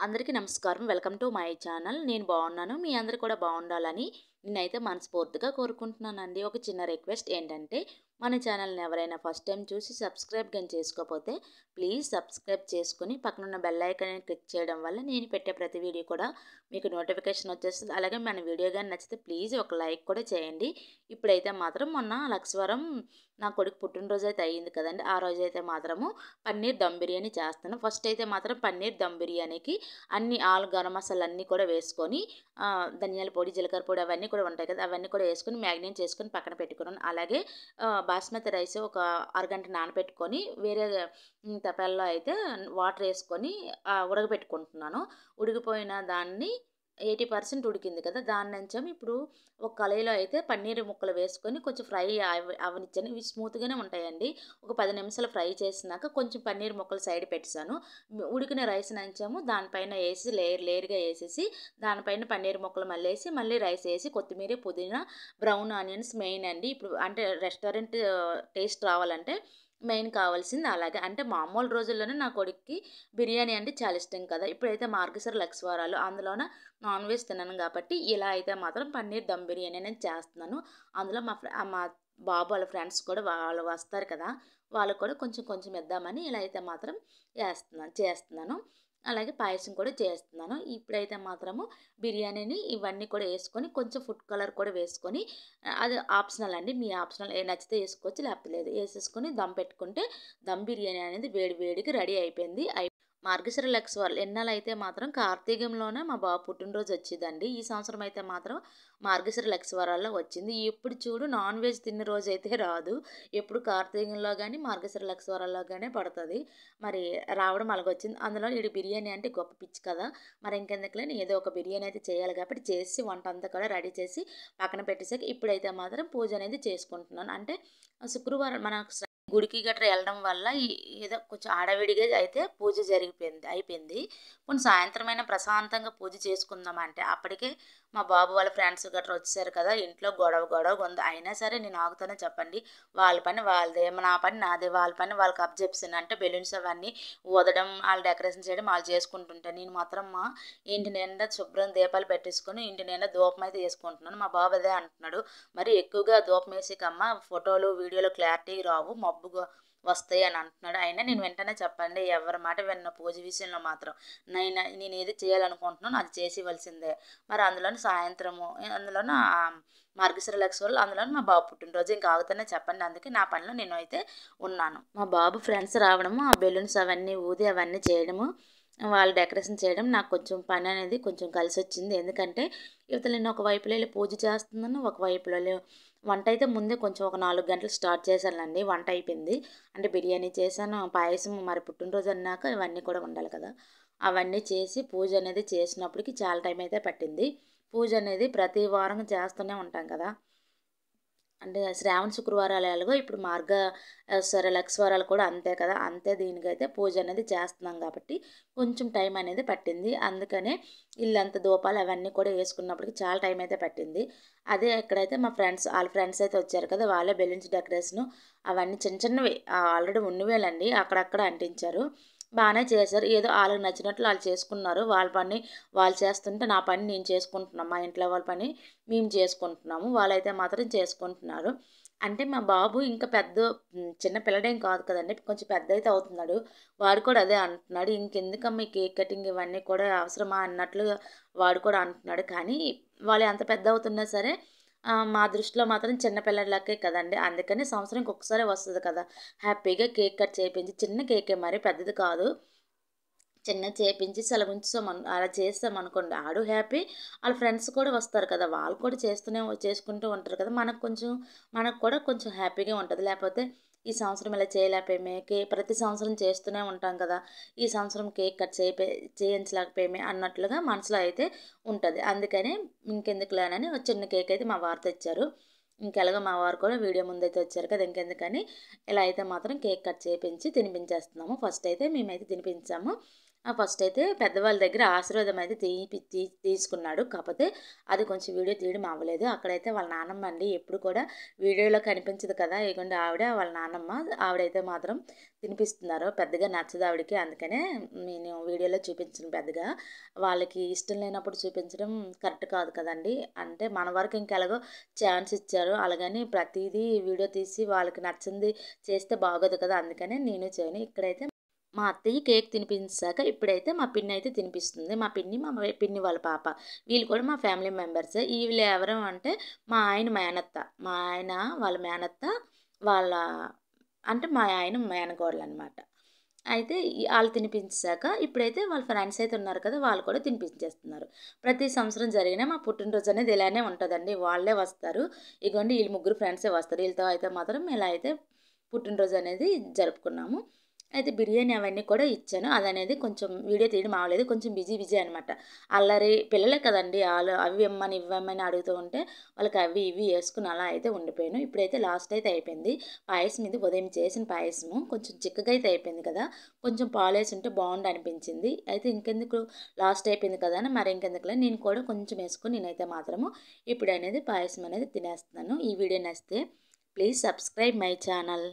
అందరికీ నమస్కారం. Welcome to my channel. నేను బాగున్నాను. మీ అందరూ కూడా బాగుండాలని నేనైతే మనస్ఫూర్తిగా కోరుకుంటున్నానండి. ఒక చిన్న రిక్వెస్ట్ ఏంటంటే, మన ఛానల్‌ని ఎవరైనా ఫస్ట్ టైం చూసి సబ్స్క్రైబ్ గాని చేసుకోకపోతే ప్లీజ్ సబ్స్క్రైబ్ చేసుకొని పక్కనున్న బెల్ ఐకాన్ని క్లిక్ చేయడం వల్ల నేను పెట్టే ప్రతి వీడియో కూడా మీకు నోటిఫికేషన్ వచ్చేస్తుంది. అలాగే మన వీడియో గాని నచ్చితే ప్లీజ్ ఒక లైక్ కూడా చేయండి. ఇప్పుడైతే మాత్రం మొన్న లక్ష్వరం నా కొడుకు పుట్టినరోజు అయితే అయ్యింది కదండీ! ఆ రోజైతే మాత్రము పన్నీర్ దమ్ బిర్యానీ చేస్తాను. ఫస్ట్ అయితే మాత్రం పన్నీర్ దమ్ బిర్యానీకి అన్ని ఆల్ గరం మసాలాలన్నీ కూడా వేసుకొని ధనియాల పొడి, జీలకర్ర పొడి అవన్నీ కూడా ఉంటాయి కదా! అవన్నీ కూడా వేసుకొని మ్యాగ్నేట్ చేసుకొని పక్కన పెట్టుకున్నాను. అలాగే బాస్మతి రైస్ ఒక అరగంట నానబెట్టుకొని వేరే తపాల్లో అయితే వాటర్ వేసుకొని ఉడకబెట్టుకుంటున్నాను. ఉడికిపోయిన దాన్ని 80% ఉడికింది కదా! దాన్నంచాము ఇప్పుడు ఒక కళాయిలో అయితే పన్నీర్ ముక్కలు వేసుకొని కొంచెం ఫ్రై అవ్వనిచ్చాను. ఇవి స్మూత్‌గానే ఉంటాయండి. ఒక 10 నిమిషాలు ఫ్రై చేసినాక కొంచెం పన్నీర్ ముక్కలు సైడ్ పెట్టేసాను. ఉడికిన రైస్ నంచాము దానిపైన ఏసి లేయర్‌గా ఏసేసి దానిపైన పన్నీర్ ముక్కలు మళ్ళేసి మళ్ళీ రైస్ ఏసి కొత్తిమీర, పుదీనా, బ్రౌన్ ఆనియన్స్ మెయిన్ అండి. ఇప్పుడు అంటే రెస్టారెంట్ టేస్ట్ రావాలంటే మెయిన్ కావాల్సింది అలాగే. అంటే మామూలు రోజుల్లోనే నా కొడుక్కి బిర్యానీ అంటే చాలా ఇష్టం కదా! ఇప్పుడైతే మార్గశిర లక్షవారాలు అందులోన నాన్ వెజ్ తినను కాబట్టి ఇలా అయితే మాత్రం పన్నీర్ దమ్ బిర్యానీ అనేది చేస్తున్నాను. అందులో మా బాబు వాళ్ళ ఫ్రెండ్స్ కూడా వాళ్ళు వస్తారు కదా! వాళ్ళకి కూడా కొంచెం కొంచెం ఇద్దామని ఇలా అయితే మాత్రం చేస్తున్నాను. అలాగే పాయసం కూడా చేస్తున్నాను. ఇప్పుడైతే మాత్రము బిర్యానీని ఇవన్నీ కూడా వేసుకొని కొంచెం ఫుడ్ కలర్ కూడా వేసుకొని అది ఆప్షనల్ అండి. మీ ఆప్షనల్ నచ్చితే వేసుకోవచ్చు లేకపోతే లేదు. వేసేసుకొని దమ్ పెట్టుకుంటే దమ్ బిర్యానీ అనేది వేడి వేడిగా రెడీ అయిపోయింది. మార్గశిర లక్షవారాలు ఎన్నాళ్ళైతే మాత్రం కార్తీకంలోనే మా బాబు పుట్టినరోజు వచ్చిందండి. ఈ సంవత్సరం అయితే మాత్రం మార్గశిర లక్షవారాల్లో వచ్చింది. ఎప్పుడు చూడు నాన్ వెజ్ తిన్న రోజైతే రాదు. ఎప్పుడు కార్తీకంలో గానీ, మార్గశిర లక్షవారాల్లో గానీ పడతది. మరి రావడం అలాగొచ్చింది. అందులో ఈడు బిర్యానీ అంటే గొప్ప పిచ్చి కదా! మరి ఇంకెందుకులే ఏదో ఒక బిర్యానీ అయితే చేయాలి కాబట్టి చేసి వంటంతా కూడా రెడీ చేసి పక్కన పెట్టేసాక ఇప్పుడైతే మాత్రం పూజ అనేది చేసుకుంటున్నాను. అంటే శుక్రవారం మన గుడికి గట్రా వెళ్ళడం వల్ల ఏదో కొంచెం హడావిడిగా అయితే పూజ అయిపోయింది. పోనీ సాయంత్రమైనా ప్రశాంతంగా పూజ చేసుకుందామంటే అప్పటికే మా బాబు వాళ్ళ ఫ్రెండ్స్ గట్రా వచ్చేసారు కదా! ఇంట్లో గొడవగా ఉంది. అయినా సరే నేను ఆగుతానే చెప్పండి. వాళ్ళ పని వాళ్ళదే, నా పని నాదే. వాళ్ళ పని వాళ్ళకి అప్పజెప్పేసాను. అంటే బెలూన్స్ అవన్నీ ఊదడం, ఆళ్ళు డెకరేషన్ చేయడం ఆళ్ళు చేసుకుంటుంటే నేను మాత్రం ఇంటి నిండా శుభ్రం దీపాలు పెట్టేసుకొని ఇంటి నిండా ధూపం అయితే వేసుకుంటున్నాను. మా బాబు అదే అంటున్నాడు. మరి ఎక్కువగా ధూపం వేసేకమ్మా ఫోటోలు, వీడియోలు క్లారిటీ రావు. మబ్బుగా వస్తాయి అని అంటున్నాడు. అయినా నేను వెంటనే చెప్పండి ఎవరి మాట విన్న పూజ విషయంలో మాత్రం. నేను ఏది చేయాలనుకుంటున్నానో అది చేసేవలసిందే. మరి అందులోని సాయంత్రము అందులోను మార్గశిర లక్షవారాలు అందులోను మా బాబు పుట్టినరోజు ఇంకా ఆగుతానే చెప్పండి. అందుకే నా పనిలో నేను అయితే ఉన్నాను. మా బాబు ఫ్రెండ్స్ రావడము, ఆ బెలూన్స్ అవన్నీ ఊది అవన్నీ చేయడము, వాళ్ళు డెకరేషన్ చేయడం నాకు కొంచెం పని అనేది కొంచెం కలిసొచ్చింది. ఎందుకంటే ఇవతల నేను ఒక వైపులో వెళ్ళి పూజ చేస్తున్నాను. ఒక వైపులో వంట అయితే ముందే కొంచెం ఒక 4 గంటలు స్టార్ట్ చేశానండి. వంట అయిపోయింది. అంటే బిర్యానీ చేశాను, పాయసం మరి పుట్టినరోజు అన్నాక ఇవన్నీ కూడా ఉండాలి కదా! అవన్నీ చేసి పూజ అనేది చేసినప్పటికి చాలా టైం అయితే పట్టింది. పూజ అనేది ప్రతి వారం చేస్తూనే ఉంటాం కదా! అంటే శ్రావణ శుక్రవారాలు ఎలాగో ఇప్పుడు లక్షవారాలు కూడా అంతే కదా! అంతే దీనికైతే పూజ అనేది చేస్తున్నాం కాబట్టి కొంచెం టైం అనేది పట్టింది. అందుకనే ఇల్లంతా ధూపాలు అవన్నీ కూడా వేసుకున్నప్పటికి చాలా టైం అయితే పట్టింది. అదే ఇక్కడైతే మా ఫ్రెండ్స్ ఆళ్ళ ఫ్రెండ్స్ అయితే వచ్చారు కదా! వాళ్ళే బెలూన్స్ డెకరేషను అవన్నీ చిన్న చిన్నవి ఆల్రెడీ ఉన్నవేలండి అక్కడక్కడ అంటించారు. బానే చేశారు. ఏదో ఆళ్ళకి నచ్చినట్లు ఆళ్ళు చేసుకున్నారు. వాళ్ళ పని వాళ్ళు చేస్తుంటే నా పని నేను చేసుకుంటున్నాం. మా ఇంట్లో వాళ్ళ పని మేము చేసుకుంటున్నాము. వాళ్ళైతే మాత్రం చేసుకుంటున్నారు. అంటే మా బాబు ఇంకా చిన్న పిల్లడేం కాదు కదండీ! కొంచెం పెద్దయితే అవుతున్నాడు. వాడు కూడా అదే అంటున్నాడు. ఇంకెందుకమ్మా ఈ కేక్ కటింగ్ ఇవన్నీ కూడా అవసరమా అన్నట్లుగా వాడు కూడా అంటున్నాడు. కానీ వాళ్ళు ఎంత పెద్దవుతున్నా సరే మా దృష్టిలో మాత్రం చిన్న పిల్లలకే కదండీ! అందుకని సంవత్సరానికి ఒక్కసారే వస్తది కదా! హ్యాపీగా కేక్ కట్ చేపించి చిన్న కేకే మరి పెద్దది కాదు. చిన్నది చేపించేసి అలా చేసామనుకోండి ఆడు హ్యాపీ. ఆళ్ళ ఫ్రెండ్స్ కూడా వస్తారు కదా! వాళ్ళు కూడా చేసుకుంటూ ఉంటారు కదా! మనకు కూడా కొంచెం హ్యాపీగా ఉంటది. లేపోతే ఈ సంవత్సరం ఇలా చేయలేకపోయామే, ప్రతి సంవత్సరం చేస్తూనే ఉంటాం కదా! ఈ సంవత్సరం కేక్ కట్ చేయించలేకపోయామే అన్నట్లుగా మనసులో అయితే ఉంటది. అందుకని ఇంకెందుకులేనని ఒక చిన్న కేక్ అయితే మా వారు తెచ్చారు. ఇంకెలాగో మా వారు కూడా వీడియో ముందైతే వచ్చారు కదా! ఇంకెందుకని ఇలా అయితే మాత్రం కేక్ కట్ చేపించి తినిపించేస్తున్నాము. ఫస్ట్ అయితే మేమైతే తినిపించాము. ఫస్ట్ అయితే పెద్దవాళ్ళ దగ్గర ఆశీర్వాదం అయితే తీసుకున్నాడు. కాకపోతే అది కొంచెం వీడియో తీయడం అవ్వలేదు. అక్కడైతే వాళ్ళ నాన్నమ్మ అండి. ఎప్పుడు కూడా వీడియోలో కనిపించదు కదా! ఇగోండి ఆవిడ వాళ్ళ నాన్నమ్మ. ఆవిడైతే మాత్రం తినిపిస్తున్నారు. పెద్దగా నచ్చదు ఆవిడకి. అందుకనే నేను వీడియోలో చూపించను పెద్దగా. వాళ్ళకి ఇష్టం లేనప్పుడు చూపించడం కరెక్ట్ కాదు కదండీ! అంటే మన వరకు ఇంకెలాగో ఛాన్స్ ఇచ్చారు. అలాగని ప్రతీదీ వీడియో తీసి వాళ్ళకి నచ్చింది చేస్తే బాగోదు కదా! అందుకనే నేను చేయను. ఇక్కడైతే మా అత్తయ్య కేక్ తినిపించాక ఇప్పుడైతే మా పిన్ని అయితే తినిపిస్తుంది. మా పిన్ని, పిన్ని వాళ్ళ పాప. వీళ్ళు కూడా మా ఫ్యామిలీ మెంబర్సే. వీళ్ళు ఎవరు అంటే మా ఆయన మేనత్త. మా ఆయన వాళ్ళ మేనత్త వాళ్ళ అంటే మా ఆయన మేనకోడలనమాట. అయితే ఆళ్ళు తినిపించాక ఇప్పుడైతే వాళ్ళ ఫ్రెండ్స్ అయితే ఉన్నారు కదా! వాళ్ళు కూడా తినిపించేస్తున్నారు. ప్రతి సంవత్సరం జరిగిన మా పుట్టినరోజు అనేది ఇలానే ఉంటదండి. వాళ్ళే వస్తారు. ఇగోండి ఈళ్ళు ముగ్గురు ఫ్రెండ్సే వస్తారు. వీళ్ళతో అయితే మాత్రం ఇలా అయితే పుట్టినరోజు అనేది జరుపుకున్నాము. అయితే బిర్యానీ అవన్నీ కూడా ఇచ్చాను. అదనేది కొంచెం వీడియో తీయడం అవ్వలేదు. కొంచెం బిజీ అనమాట. అల్లరి పిల్లలే కదండీ! ఆళ్ళు అవి ఇమ్మని, ఇవ్వమని అడుగుతూ ఉంటే వాళ్ళకి అవి ఇవి యేసుకొని అలా అయితే ఉండిపోయాను. ఇప్పుడైతే లాస్ట్ అయితే అయిపోయింది. పాయసం ఇది ఉదయం చేసిన పాయసము. కొంచెం చిక్కగా అయితే అయిపోయింది కదా! కొంచెం పాలేసుంటే బావుండు అనిపించింది. అయితే ఇంకెందుకు లాస్ట్ అయిపోయింది కదా! అని మరి ఇంకెందుకులే నేను కూడా కొంచెం యేసుకొని నేనైతే మాత్రము ఇప్పుడనేది పాయసం అనేది తినేస్తున్నాను. ఈ వీడియో నచ్చితే ప్లీజ్ సబ్స్క్రైబ్ మై ఛానల్.